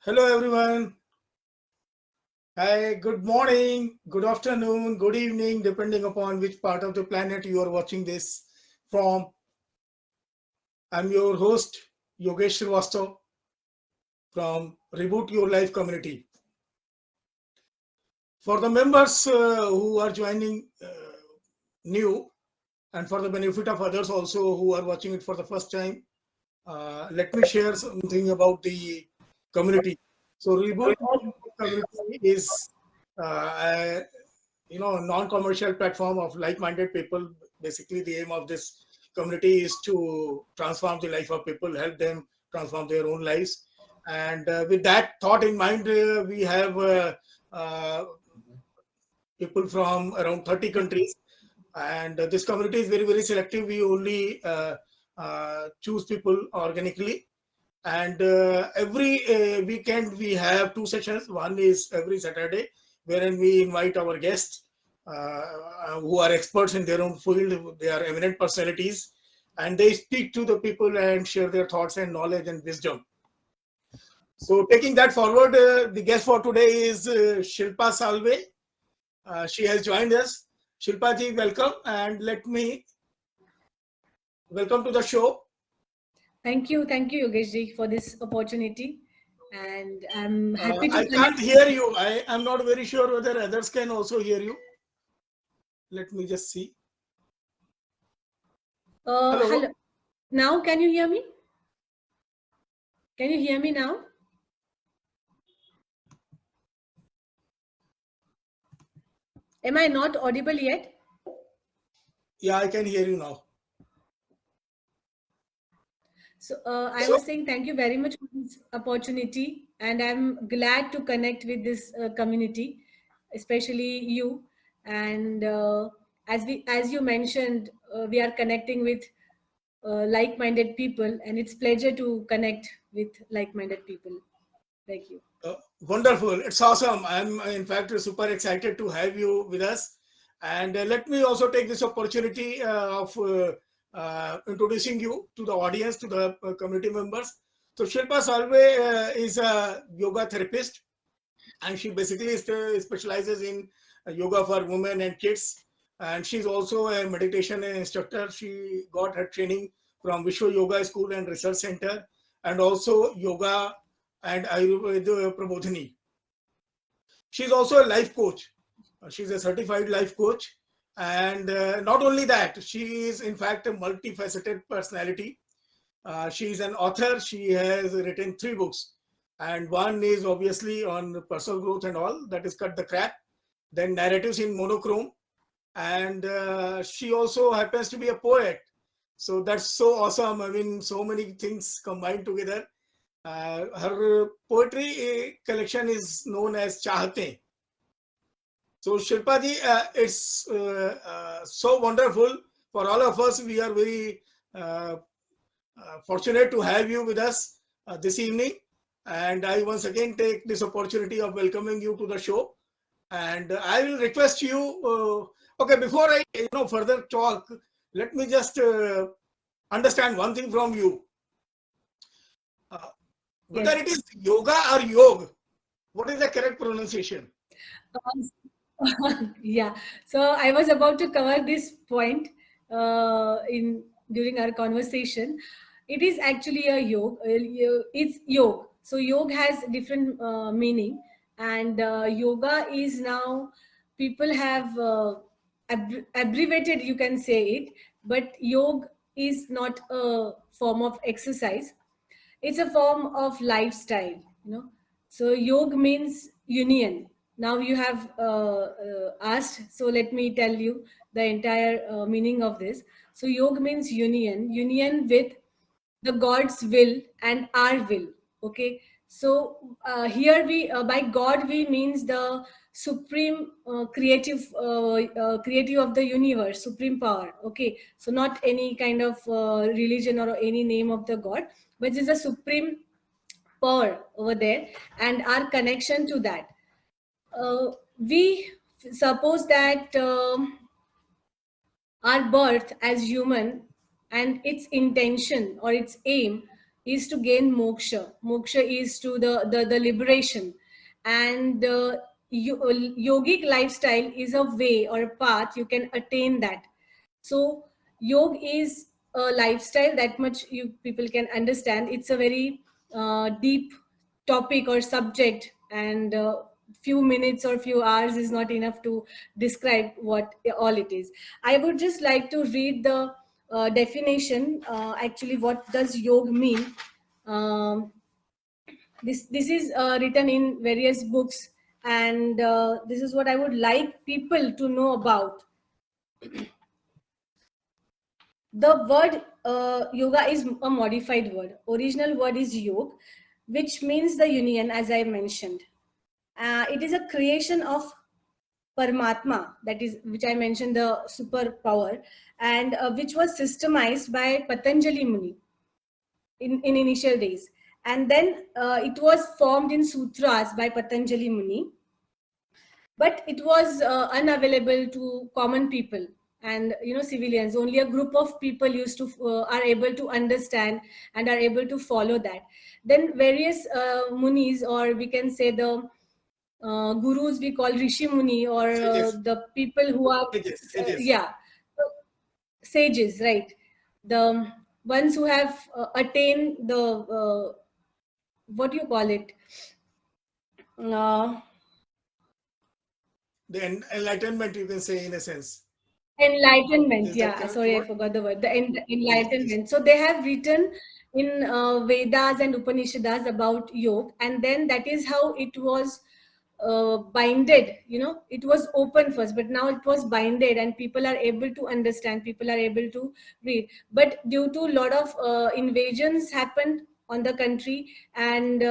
Hello, everyone. Hi, good morning, good afternoon, good evening, depending upon which part of the planet you are watching this from. I'm your host, Yogesh Srivastav from Reboot Your Life community. For the members who are joining new, and for the benefit of others also who are watching it for the first time, let me share something about the community. So, Reboot community is a non-commercial platform of like-minded people. Basically, the aim of this community is to transform the life of people, help them transform their own lives. And with that thought in mind, we have people from around 30 countries, and this community is very selective. We only choose people organically, and every weekend we have two sessions. One is every Saturday, wherein we invite our guests who are experts in their own field. They are eminent personalities, and they speak to the people and share their thoughts and knowledge and wisdom. So taking that forward, the guest for today is Shilpa Salve. She has joined us. Shilpa ji, welcome, and let me welcome to the show. Thank you, Yogesh ji, for this opportunity, and I'm happy to I connect. can't hear you. I am not very sure whether others can also hear you. Let me just see. Hello. Hello. Now, can you hear me? Can you hear me now? Am I not audible yet? Yeah, I can hear you now. So I was saying thank you very much for this opportunity, and I'm glad to connect with this community, especially you. And as you mentioned, we are connecting with like-minded people, and it's pleasure to connect with like-minded people. Thank you. Wonderful. It's awesome. I'm, in fact, super excited to have you with us. And let me also take this opportunity of introducing you to the audience, to the community members. So Shilpa Salve is a yoga therapist, and she basically specializes in yoga for women and kids. And she's also a meditation instructor. She got her training from Vishwa Yoga School and Research Center, and also yoga and Ayurveda Prabodhini. She's also a life coach. She's a certified life coach. And not only that, she is in fact a multifaceted personality. She is an author. She has written 3 books. And one is obviously on personal growth and all, that is Cut the Crap. Then Narratives in Monochrome. And she also happens to be a poet. So that's so awesome. I mean, so many things combined together. Her poetry collection is known as Chahten. So Shilpa ji, it's so wonderful for all of us. We are very fortunate to have you with us this evening. And I once again take this opportunity of welcoming you to the show. And I will request you, okay, before I further talk, let me just understand one thing from you. Whether Yes. it is yoga or yoga, what is the correct pronunciation? Yeah. So I was about to cover this point in during our conversation. It is actually a yoga. It's yoga. So yoga has different meaning, and yoga is now people have abbreviated. You can say it, but yoga is not a form of exercise. It's a form of lifestyle, so yoga means union. Now you have asked, so let me tell you the entire meaning of this. So yoga means union with the god's will and our will. Okay, so here we by god we means the supreme creative of the universe, supreme power. Okay, so not any kind of religion or any name of the god, but is a supreme power over there, and our connection to that. We suppose that our birth as human and its intention or its aim is to gain moksha. Moksha is to the liberation. And yogic lifestyle is a way or a path you can attain that. So yoga is a lifestyle, that much you people can understand. It's a very deep topic or subject, and few minutes or few hours is not enough to describe what all it is. I would just like to read the definition, actually what does yoga mean. Um, this is written in various books, and this is what I would like people to know about. The word yoga is a modified word. Original word is yog, which means the union, as I mentioned. It is a creation of Paramatma, that is, which I mentioned, the superpower, and which was systemized by Patanjali Muni in initial days. And then it was formed in sutras by Patanjali Muni, but it was unavailable to common people and civilians. Only a group of people used to are able to understand and are able to follow that. Then various munis, or we can say the gurus, we call rishi muni, or Sages, the people who are sages. yeah, sages, right? The ones who have attained the what do you call it, uh, The enlightenment, you can say, in a sense. enlightenment. Is that Yeah, correct sorry, I word? forgot the word. The Yes, yes. enlightenment. So they have written in Vedas and Upanishads about yoga, and then that is how it was binded. It was open first, but now it was binded, and people are able to understand. People are able to read. But due to a lot of invasions happened on the country, and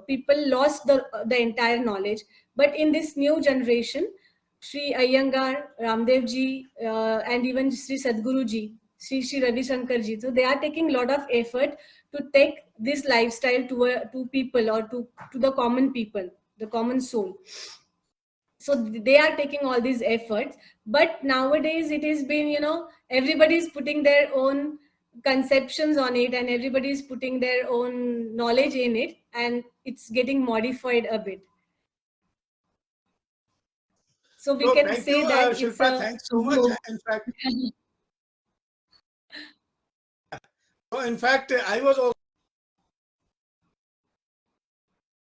people lost the entire knowledge. But in this new generation, Sri Iyengar, Ramdev ji, and even Sri Sadguru ji, Sri Ravi Shankar ji. So they are taking a lot of effort to take this lifestyle to people, or to the common people, the common soul. So they are taking all these efforts. But nowadays it has been, everybody is putting their own conceptions on it, and everybody is putting their own knowledge in it, and it's getting modified a bit. So we So can thank you, say that it's Shilpa. a Thanks so much. yoga. In fact, I was also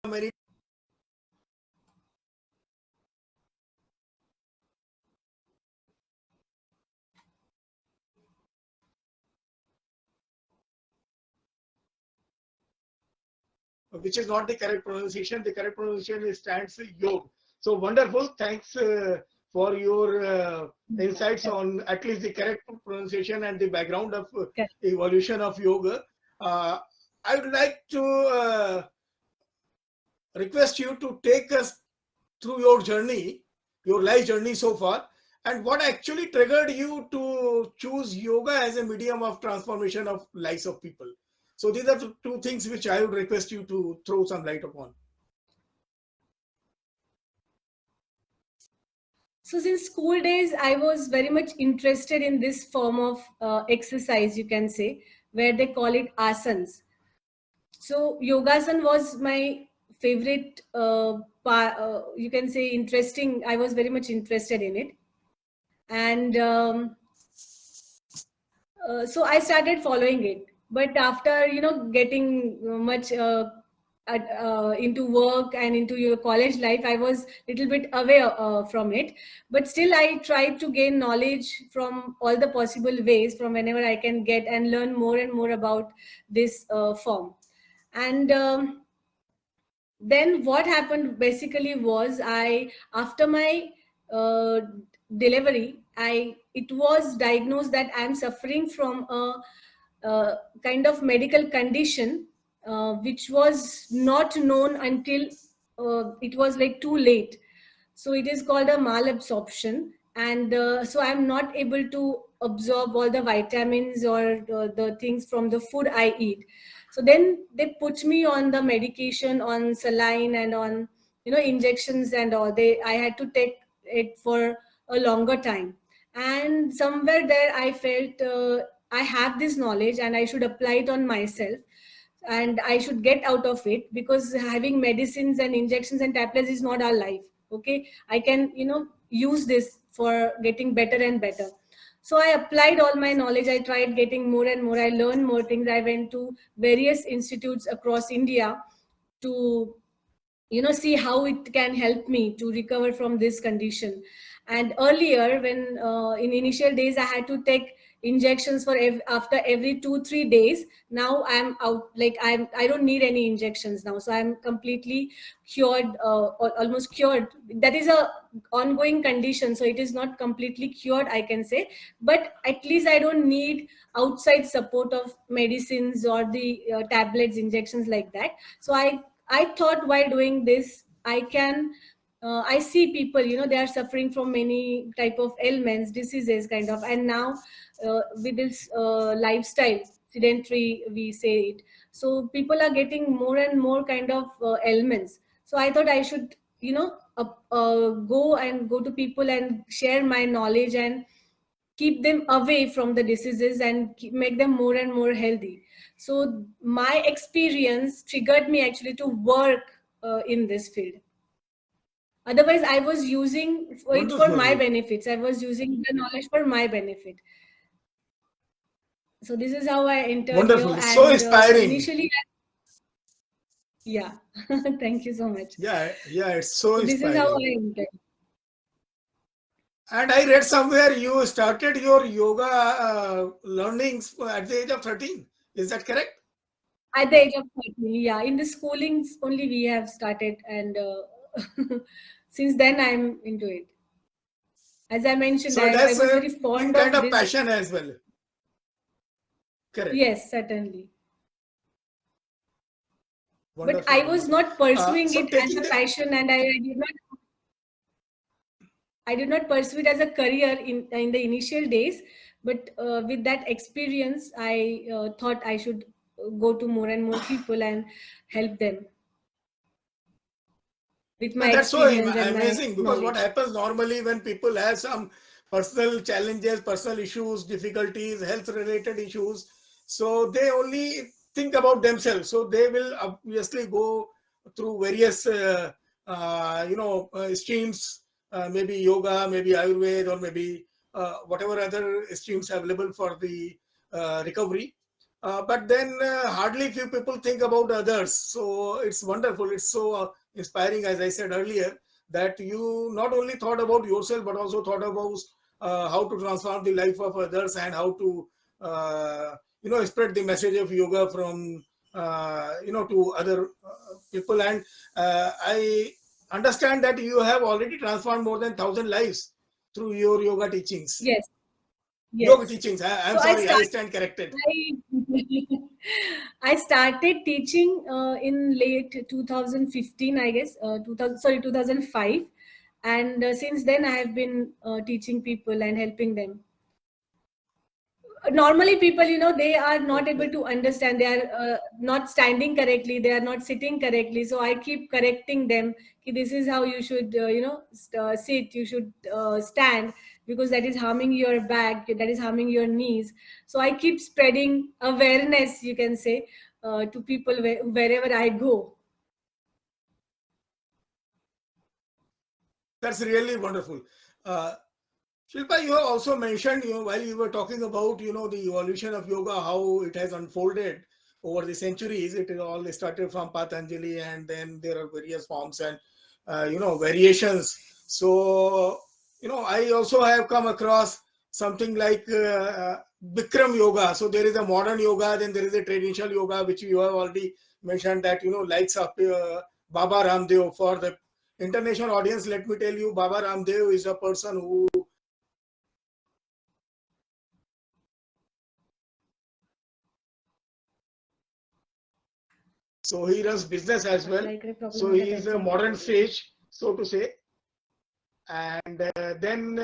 very, which is not the correct pronunciation. The correct pronunciation stands yog. So wonderful. Thanks for your insights on at least the correct pronunciation and the background of evolution of yoga. Uh, I would like to request you to take us through your journey, your life journey so far, and what actually triggered you to choose yoga as a medium of transformation of lives of people. So these are two things which I would request you to throw some light upon. So since school days, I was very much interested in this form of exercise, you can say, where they call it asanas. So yogasan was my favorite, you can say, interesting. I was very much interested in it. And so I started following it. But after getting much into work and into your college life, I was a little bit away from it. But still, I tried to gain knowledge from all the possible ways, from whenever I can get, and learn more and more about this form. And then what happened basically was, I after my uh, delivery, I it was diagnosed that I'm suffering from a kind of medical condition, which was not known until it was like too late. So it is called a malabsorption, and so I'm not able to absorb all the vitamins or the things from the food I eat. So then they put me on the medication, on saline, and on injections and all. I had to take it for a longer time, and somewhere there I felt I have this knowledge and I should apply it on myself. and I should get out of it, because having medicines and injections and tablets is not our life. Okay, I can, use this for getting better and better. So I applied all my knowledge. I tried getting more and more. I learned more things. I went to various institutes across India to, see how it can help me to recover from this condition. And earlier, when in initial days I had to take injections for after every 2-3 days. Now I'm out, like I don't need any injections now, so I'm completely cured, almost cured. That is a ongoing condition, so it is not completely cured, I can say, but at least I don't need outside support of medicines or the tablets, injections, like that. So I thought, while doing this, I can, I see people, they are suffering from many type of ailments, diseases, kind of, and now with this lifestyle, sedentary, we say it. So people are getting more and more kind of ailments. So I thought I should, go to people and share my knowledge and keep them away from the diseases and make them more and more healthy. So my experience triggered me actually to work in this field. Otherwise, I was using it for my Wonderful. benefits. I was using the knowledge for my benefit. So this is how I entered here. Wonderful. So And inspiring. initially, yeah, thank you so much. Yeah, yeah, it's so So this is how inspiring. I entered. And I read somewhere you started your yoga learnings at the age of 13. Is that correct? At the age of 13, yeah. In the schoolings only we have started, and since then I'm into it. As I mentioned, So it I has was very been fond kind of of this. passion as well. Correct. Yes, certainly. But Wonderful, I was wonderful. not pursuing So it as taking a the passion, and I did not pursue it as a career in the initial days. But with that experience, I thought I should go to more and more people and help them with Yeah, my that's so experience and my amazing, because what knowledge. happens normally when people have some personal challenges, personal issues, difficulties, health related issues, so they only think about themselves. So they will obviously go through various, streams, maybe yoga, maybe Ayurveda, or maybe whatever other streams available for the recovery. But then hardly few people think about others. So it's wonderful. It's so inspiring, as I said earlier, that you not only thought about yourself but also thought about how to transform the life of others, and how to spread the message of yoga from to other people. And I understand that you have already transformed more than 1,000 lives through your yoga teachings. Yes, Yoga yes. teachings. I'm So I sorry, I started. stand corrected. I started teaching in late 2015, I guess. 2005, and since then I have been teaching people and helping them. Normally people, they are not able Okay. to understand. They are not standing correctly, they are not sitting correctly, so I keep correcting them. "Ki this is how you should sit, you should stand, because that is harming your back, that is harming your knees." So I keep spreading awareness, you can say, to people wherever I go. That's really wonderful. Uh, Shilpa, you have also mentioned, while you were talking about, the evolution of yoga, how it has unfolded over the centuries. It all started from Patanjali, and then there are various forms and, variations. So, I also have come across something like Bikram yoga. So there is a modern yoga, then there is a traditional yoga, which you have already mentioned, that, likes of Baba Ramdev. For the international audience, let me tell you, Baba Ramdev is a person who so he runs business as well. Like problem So होगा he is a त्याचा. modern sage, so to say. And then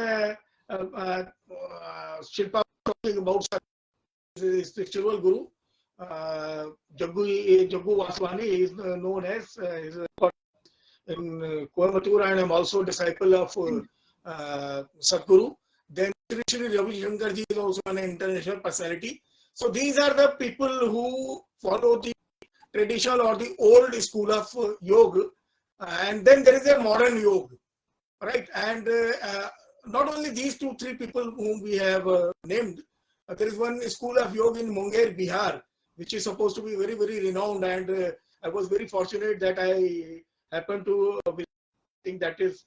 Shilpa talking about spiritual guru. Jaggu Vaswani is known as in Coimbatore, and I'm also a disciple of Sadhguru. Then Sri Ravi Shankar is also an international personality. So these are the people who follow the traditional or the old school of yoga, and then there is a modern yoga, right? And not only these two, three people whom we have named, there is one school of yoga in Munger, Bihar, which is supposed to be very, very renowned. And I was very fortunate that I happened to think that is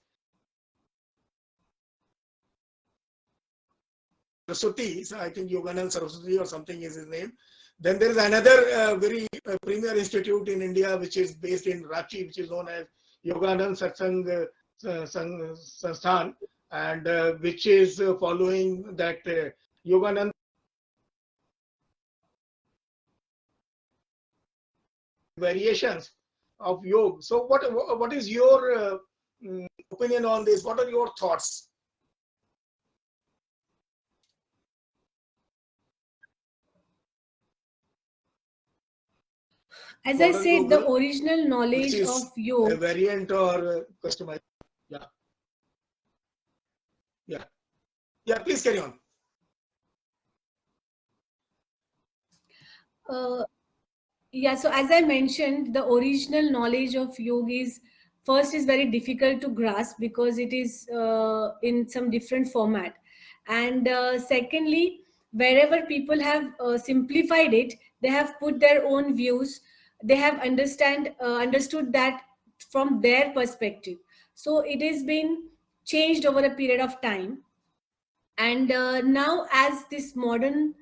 Saraswati. So I think Yoganand Saraswati or something is his name. Then there is another very premier institute in India, which is based in Ranchi, which is known as Yoganand Satsang Sansthan, and which is following that Yoganand variations of yoga. So what is your opinion on this? What are your thoughts? As I Modern said, the yoga, original which knowledge is of a yoga. variant or customized. Yeah, yeah, yeah. Please carry on. Uh, yeah, so as I mentioned, the original knowledge of yoga is first is very difficult to grasp because it is in some different format, and secondly, wherever people have simplified it, they have put their own views. They have understood that from their perspective. So it has been changed over a period of time, and now as this modern